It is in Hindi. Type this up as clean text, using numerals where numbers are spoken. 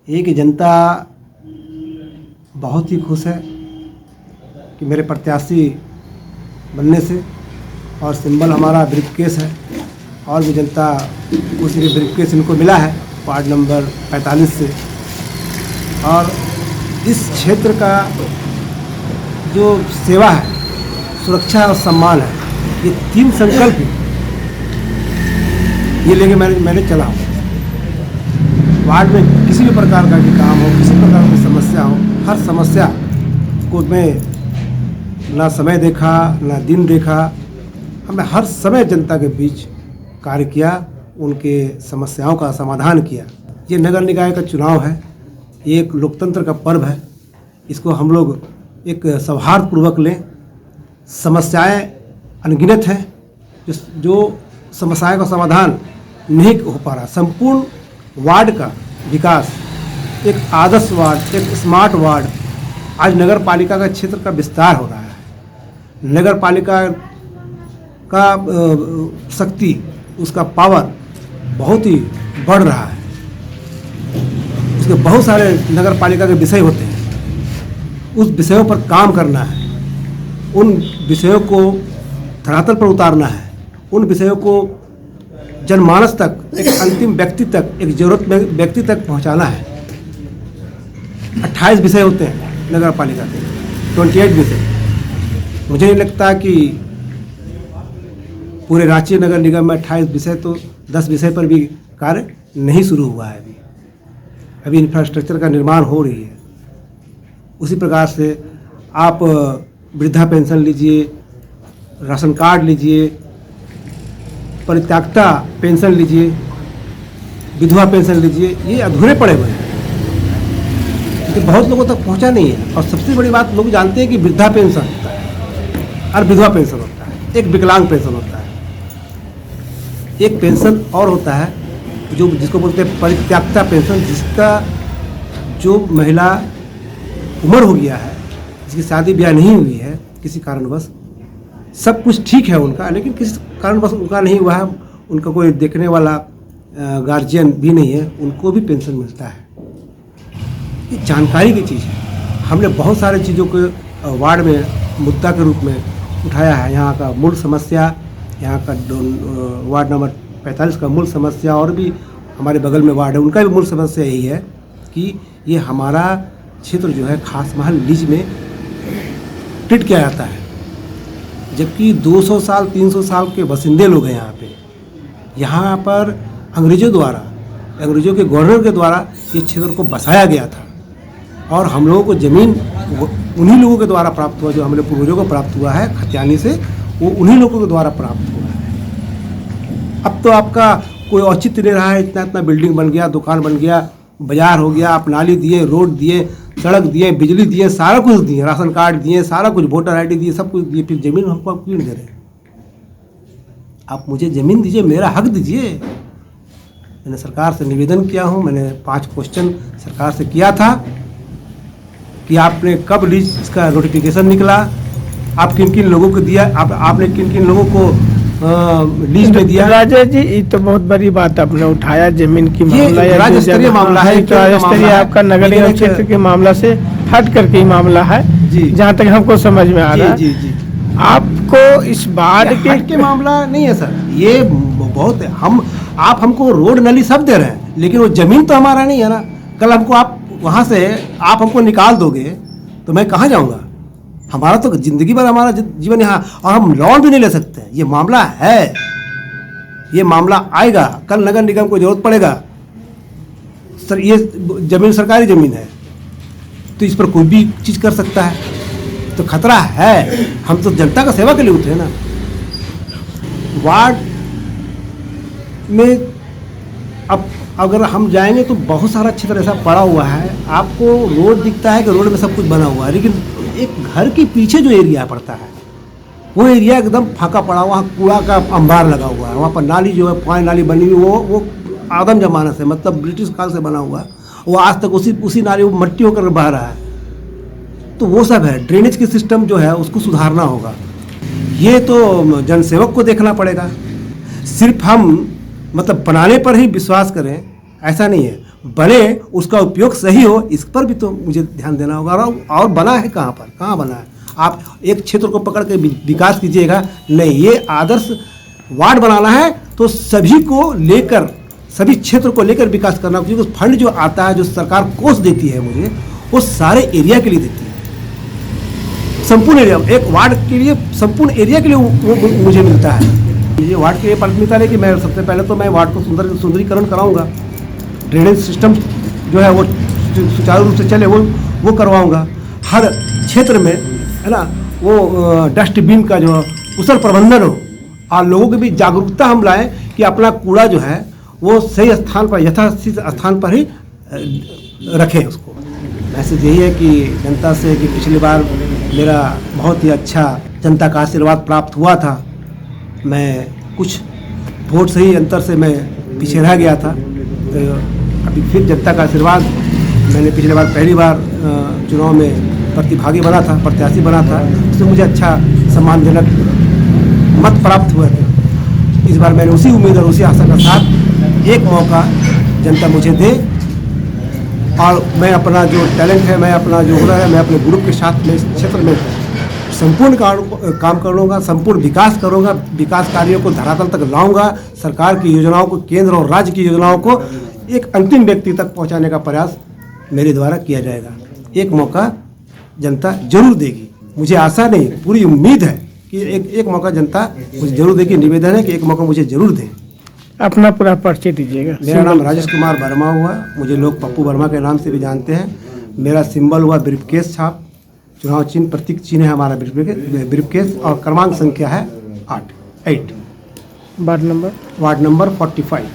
ये कि जनता बहुत ही खुश है कि मेरे प्रत्याशी बनने से, और सिंबल हमारा ब्रीफकेस है। और भी जनता खुशी की ब्रीफकेस इनको मिला है वार्ड नंबर 45 से। और इस क्षेत्र का जो सेवा है, सुरक्षा और सम्मान है, ये तीन संकल्प ये लेके मैंने चला हूँ। वार्ड में किसी भी प्रकार का भी काम हो, किसी प्रकार की समस्या हो, हर समस्या को मैं ना समय देखा ना दिन देखा, हमने हर समय जनता के बीच कार्य किया, उनके समस्याओं का समाधान किया। ये नगर निकाय का चुनाव है, ये एक लोकतंत्र का पर्व है। इसको हम लोग एक सौहार्दपूर्वक लें। समस्याएं अनगिनत हैं, जो समस्याओं का समाधान नहीं हो पा रहा। संपूर्ण वार्ड का विकास, एक आदर्श वार्ड, एक स्मार्ट वार्ड, आज नगर पालिका का क्षेत्र का विस्तार हो रहा है। नगर पालिका का शक्ति, उसका पावर बहुत ही बढ़ रहा है। उसके बहुत सारे नगर पालिका के विषय होते हैं, उस विषयों पर काम करना है, उन विषयों को धरातल पर उतारना है, उन विषयों को जनमानस तक, एक अंतिम व्यक्ति तक, एक जरूरत व्यक्ति तक पहुंचाना है। 28 विषय होते हैं नगर पालिका के, 28 विषय। मुझे नहीं लगता कि पूरे रांची नगर निगम में 28 विषय, तो 10 विषय पर भी कार्य नहीं शुरू हुआ है। अभी इंफ्रास्ट्रक्चर का निर्माण हो रही है। उसी प्रकार से आप वृद्धा पेंशन लीजिए, राशन कार्ड लीजिए, परित्यक्ता पेंशन लीजिए, विधवा पेंशन लीजिए, ये अधूरे पड़े हुए हैं, क्योंकि बहुत लोगों तक पहुंचा नहीं है। और सबसे बड़ी बात, लोग जानते हैं कि वृद्धा पेंशन होता है और विधवा पेंशन होता है, एक विकलांग पेंशन होता है, एक पेंशन और होता है जो जिसको बोलते हैं परित्यक्ता पेंशन, जिसका जो महिला उम्र हो गया है, जिसकी शादी ब्याह नहीं हुई है किसी कारणवश, सब कुछ ठीक है उनका, लेकिन किसी कारणवश उनका नहीं हुआ है, उनका कोई देखने वाला गार्जियन भी नहीं है, उनको भी पेंशन मिलता है। ये जानकारी की चीज़ है। हमने बहुत सारे चीज़ों को वार्ड में मुद्दा के रूप में उठाया है। यहाँ का मूल समस्या, यहाँ का वार्ड नंबर 45 का मूल समस्या, और भी हमारे बगल में वार्ड है, उनका भी मूल समस्या यही है कि ये हमारा क्षेत्र जो है खास महल लीज में ट्रीट किया जाता है, जबकि 200 साल 300 साल के बसिंदे लोग हैं यहाँ पे। यहाँ पर अंग्रेजों के गवर्नर के द्वारा ये क्षेत्र को बसाया गया था, और हम लोगों को ज़मीन उन्हीं लोगों के द्वारा प्राप्त हुआ, जो हमारे पूर्वजों को प्राप्त हुआ है खतियानी से, वो उन्हीं लोगों के द्वारा प्राप्त हुआ है। अब तो आपका कोई औचित्य नहीं रहा है, इतना इतना बिल्डिंग बन गया, दुकान बन गया, बाजार हो गया, आप नाली दिए, रोड दिए, सड़क दिए, बिजली दिए, सारा कुछ दिए, राशन कार्ड दिए, सारा कुछ, वोटर ID दिए, सब कुछ दिए, फिर ज़मीन हमको आप क्यों नहीं दे रहे? आप मुझे ज़मीन दीजिए, मेरा हक दीजिए। मैंने सरकार से निवेदन किया हूँ, मैंने 5 क्वेश्चन सरकार से किया था कि आपने कब लीज इसका नोटिफिकेशन निकला, आप किन किन लोगों को दिया, आपने किन किन लोगों को लीज में दिया। राजेश जी, ये तो बहुत बड़ी बात आपने उठाया, जमीन की मामला, राज्य स्तरीय मामला है, तो राज्य स्तरीय आपका नगर निगम क्षेत्र के मामला से हट करके ही मामला है, जहाँ तक हमको समझ में आ रहा है। जी। आपको इस बात के मामला नहीं है सर, ये बहुत है। आप हमको रोड नली सब दे रहे हैं, लेकिन वो जमीन तो हमारा नहीं है ना। कल हमको आप वहाँ से आप हमको निकाल दोगे तो मैं कहाँ जाऊँगा? हमारा तो जिंदगी भर हमारा जीवन यहाँ, और हम लोन भी नहीं ले सकते। ये मामला है, ये मामला आएगा, कल नगर निगम को जरूरत पड़ेगा। सर, ये जमीन सरकारी जमीन है, तो इस पर कोई भी चीज़ कर सकता है, तो खतरा है। हम तो जनता का सेवा के लिए उठे ना। वार्ड में अब अगर हम जाएंगे तो बहुत सारा क्षेत्र ऐसा पड़ा हुआ है, आपको रोड दिखता है कि रोड में सब कुछ बना हुआ है, लेकिन एक घर के पीछे जो एरिया पड़ता है, वो एरिया एकदम फाका पड़ा हुआ, वहाँ कूड़ा का अंबार लगा हुआ है, वहाँ पर नाली जो है, पानी नाली बनी हुई, वो आदम जमाना से, मतलब ब्रिटिश काल से बना हुआ, वो आज तक उसी नाली वो मट्टी होकर बह रहा है। तो वो सब है। ड्रेनेज की सिस्टम जो है उसको सुधारना होगा। ये तो जनसेवक को देखना पड़ेगा। सिर्फ हम मतलब बनाने पर ही विश्वास करें, ऐसा नहीं है, बने उसका उपयोग सही हो, इस पर भी तो मुझे ध्यान देना होगा। और बना है कहाँ पर, कहाँ बना है? आप एक क्षेत्र को पकड़ के विकास कीजिएगा, नहीं, ये आदर्श वार्ड बनाना है तो सभी को लेकर, सभी क्षेत्र को लेकर विकास करना, क्योंकि फंड जो आता है, जो सरकार कोष देती है मुझे, वो सारे एरिया के लिए देती है, संपूर्ण एरिया, एक वार्ड के लिए, संपूर्ण एरिया के लिए वो मुझे मिलता है। ये वार्ड के लिए प्राथमिकता है कि मैं सबसे पहले तो मैं वार्ड को सुंदरीकरण कराऊंगा, ड्रेनेज सिस्टम जो है वो सुचारू रूप से चले वो करवाऊंगा, हर क्षेत्र में, है ना, वो डस्टबिन का जो कुशल प्रबंधन हो, और लोगों की भी जागरूकता हम लाएं कि अपना कूड़ा जो है वो सही स्थान पर, यथास्थित स्थान पर ही रखें उसको। मैसेज यही है कि जनता से, कि पिछली बार मेरा बहुत ही अच्छा जनता का आशीर्वाद प्राप्त हुआ था, मैं कुछ वोट से ही अंतर से मैं पीछे रह गया था, तो अभी फिर जनता का आशीर्वाद, मैंने पिछले बार पहली बार चुनाव में प्रतिभागी बना था, प्रत्याशी बना था, उससे मुझे अच्छा सम्मानजनक मत प्राप्त हुए थे। इस बार मैंने उसी उम्मीद और उसी आशा के साथ एक मौका जनता मुझे दे, और मैं अपना जो टैलेंट है, मैं अपना जो हुनर है, मैं अपने ग्रुप के साथ में इस क्षेत्र में संपूर्ण काम करूँगा, संपूर्ण विकास करूँगा, विकास कार्यों को धरातल तक लाऊंगा, सरकार की योजनाओं को, केंद्र और राज्य की योजनाओं को एक अंतिम व्यक्ति तक पहुंचाने का प्रयास मेरे द्वारा किया जाएगा। एक मौका जनता जरूर देगी, मुझे आशा नहीं, पूरी उम्मीद है कि एक मौका जनता मुझे जरूर देगी। निवेदन है कि एक मौका मुझे जरूर दें। अपना पूरा परिचय दीजिएगा। मेरा नाम राजेश कुमार वर्मा हुआ, मुझे लोग पप्पू वर्मा के नाम से भी जानते हैं। मेरा सिंबल हुआ ब्रीफकेस छाप, चुनाव चिन्ह, प्रतीक चिन्ह है हमारा ब्रीफकेस, और क्रमांक संख्या है 8। Ward number 45।